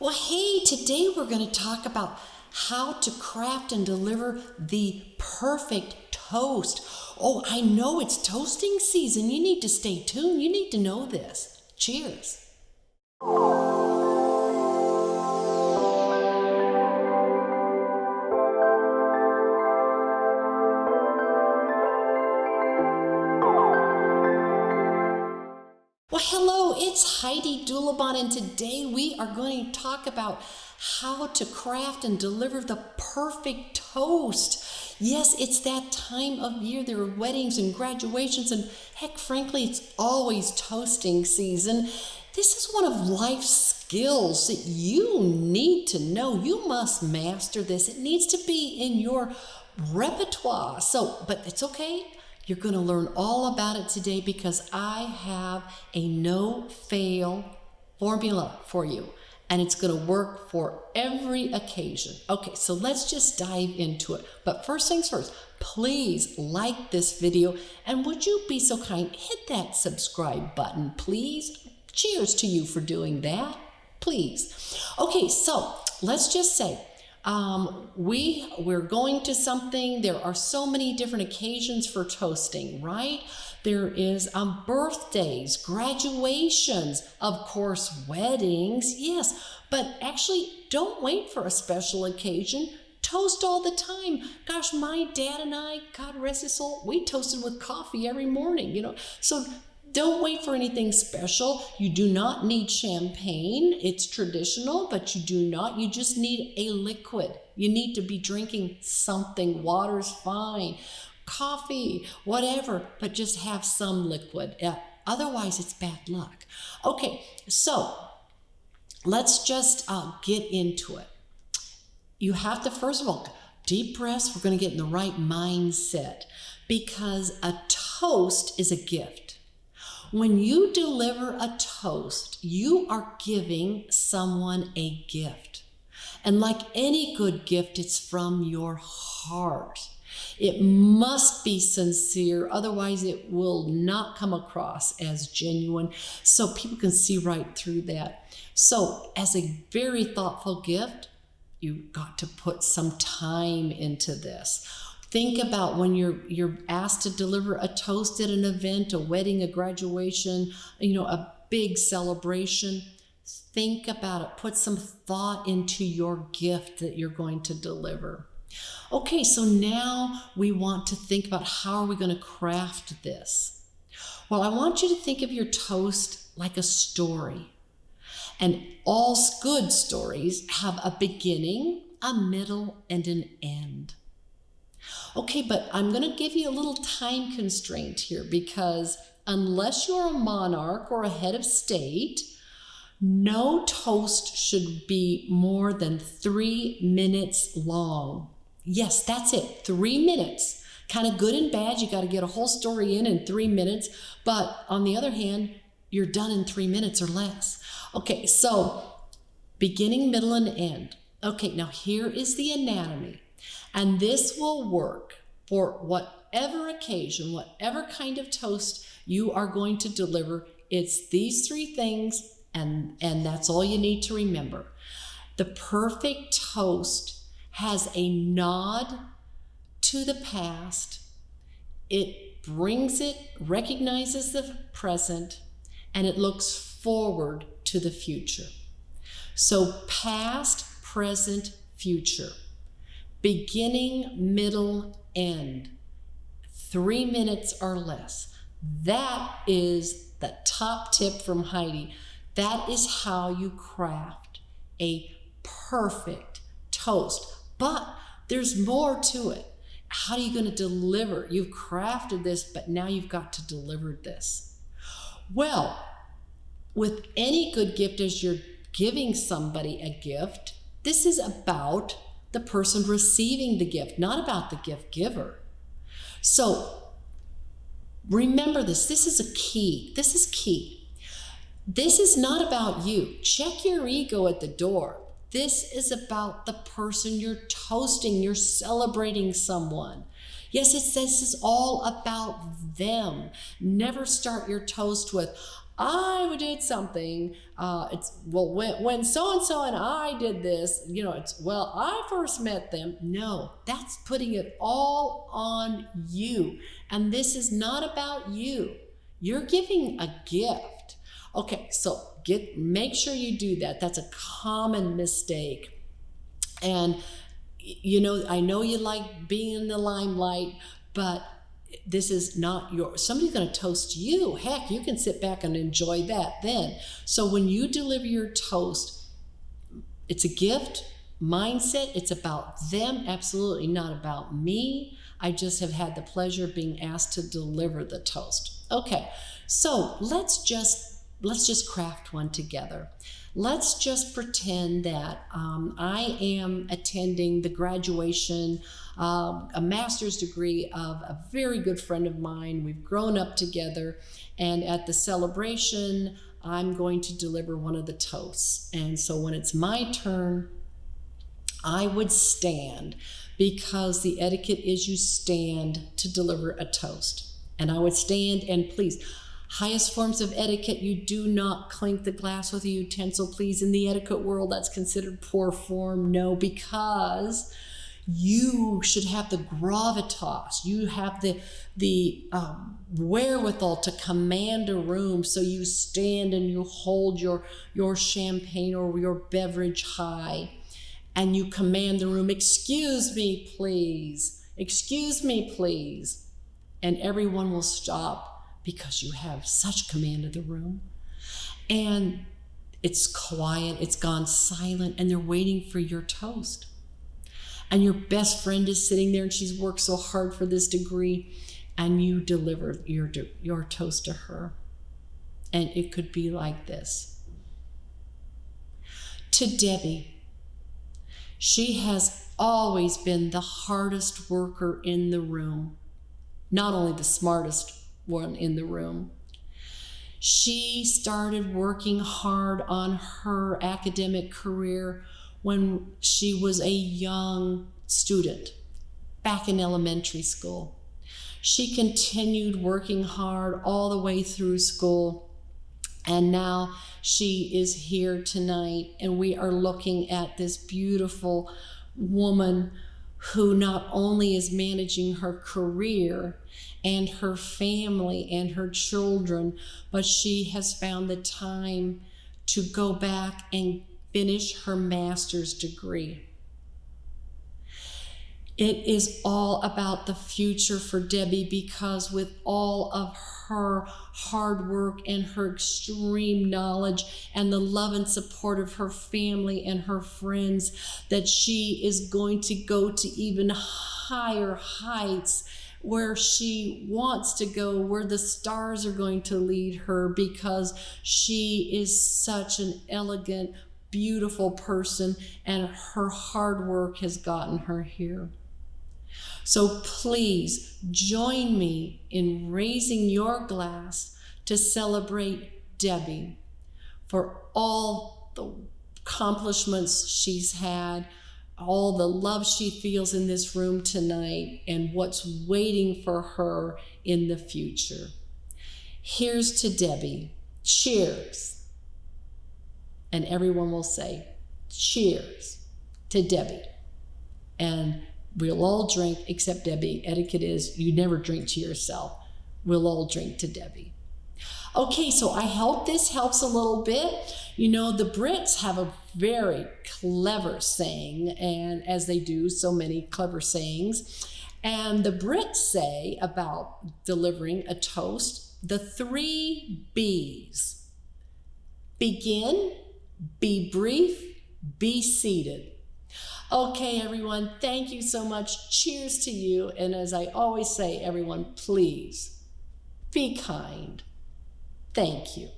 Well, hey, today we're going to talk about how to craft and deliver the perfect toast. Oh, I know it's toasting season. You need to stay tuned. You need to know this. Cheers. Well, hello, it's Heidi Dulabon, and today we are going to talk about how to craft and deliver the perfect toast. Yes, it's that time of year. There are weddings and graduations, and heck, frankly, it's always toasting season. This is one of life's skills that you need to know. You must master this. It needs to be in your repertoire. But it's okay. You're going to learn all about it today because I have a no-fail formula for you, and it's going to work for every occasion. Okay, so let's just dive into it. But first things first, please like this video, and would you be so kind, hit that subscribe button, please. Cheers to you for doing that, please. Okay, so let's just say, we're going to something. There are so many different occasions for toasting, right? There is birthdays, graduations, of course, weddings, yes. But actually, don't wait for a special occasion. Toast all the time. Gosh, my dad and I, God rest his soul, we toasted with coffee every morning, So don't wait for anything special. You do not need champagne. It's traditional, but you just need a liquid. You need to be drinking something. Water's fine. Coffee, whatever, but just have some liquid. Otherwise, it's bad luck. Okay, so let's just get into it. You have to, first of all, deep breaths. We're going to get in the right mindset because a toast is a gift. When you deliver a toast, you are giving someone a gift. And like any good gift, it's from your heart. It must be sincere, otherwise it will not come across as genuine, so people can see right through that. So as a very thoughtful gift, you've got to put some time into this. Think about when you're asked to deliver a toast at an event, a wedding, a graduation, a big celebration. Think about it. Put some thought into your gift that you're going to deliver. Okay, so now we want to think about how are we going to craft this. Well, I want you to think of your toast like a story. And all good stories have a beginning, a middle, and an end. Okay, but I'm going to give you a little time constraint here because unless you're a monarch or a head of state, no toast should be more than 3 minutes long. Yes, that's it, 3 minutes. Kind of good and bad. You got to get a whole story in 3 minutes. But on the other hand, you're done in 3 minutes or less. Okay, so beginning, middle, and end. Okay, now here is the anatomy. And this will work for whatever occasion, whatever kind of toast you are going to deliver. It's these 3 things, and that's all you need to remember. The perfect toast has a nod to the past. It recognizes the present, and it looks forward to the future. So past, present, future. Beginning, middle, end. 3 minutes or less. That is the top tip from Heidi. That is how you craft a perfect toast. But there's more to it. How are you going to deliver? You've crafted this, but now you've got to deliver this. Well, with any good gift, as you're giving somebody a gift, this is about the person receiving the gift, not about the gift giver. So remember this. This is a key. This is key. This is not about you. Check your ego at the door. This is about the person you're toasting. You're celebrating someone. Yes, this is all about them. Never start your toast with, I did something. It's, well, when so-and-so and I did this, it's, well, I first met them. No, that's putting it all on you. And this is not about you. You're giving a gift. Okay, so make sure you do that. That's a common mistake. And, I know you like being in the limelight, but this is not somebody's going to toast you. Heck, you can sit back and enjoy that then. So when you deliver your toast, it's a gift mindset. It's about them, absolutely not about me. I just have had the pleasure of being asked to deliver the toast. Okay, so let's just craft one together. Let's just pretend that I am attending the graduation, a master's degree of a very good friend of mine. We've grown up together, and at the celebration, I'm going to deliver one of the toasts. And so when it's my turn, I would stand, because the etiquette is you stand to deliver a toast. And I would stand, and please, highest forms of etiquette, you do not clink the glass with a utensil, please. In the etiquette world, that's considered poor form. No, because you should have the gravitas. You have the wherewithal to command a room. So you stand and you hold your champagne or your beverage high, and you command the room. Excuse me, please. Excuse me, please. And everyone will stop, because you have such command of the room. And it's quiet, it's gone silent, and they're waiting for your toast. And your best friend is sitting there, and she's worked so hard for this degree, and you deliver your toast to her. And it could be like this. To Debbie, she has always been the hardest worker in the room, not only the smartest one in the room. She started working hard on her academic career when she was a young student, back in elementary school. She continued working hard all the way through school, and now she is here tonight, and we are looking at this beautiful woman who not only is managing her career and her family and her children, but she has found the time to go back and finish her master's degree. It is all about the future for Debbie, because with all of her hard work and her extreme knowledge and the love and support of her family and her friends, that she is going to go to even higher heights, where she wants to go, where the stars are going to lead her, because she is such an elegant, beautiful person, and her hard work has gotten her here. So please join me in raising your glass to celebrate Debbie for all the accomplishments she's had, all the love she feels in this room tonight, and what's waiting for her in the future. Here's to Debbie. Cheers. And everyone will say, cheers to Debbie. And we'll all drink, except Debbie. Etiquette is you never drink to yourself. We'll all drink to Debbie. Okay, so I hope this helps a little bit. The Brits have a very clever saying, and as they do so many clever sayings. And the Brits say about delivering a toast, the 3 B's. Begin, be brief, be seated. Okay, everyone, thank you so much. Cheers to you. And as I always say, everyone, please be kind. Thank you.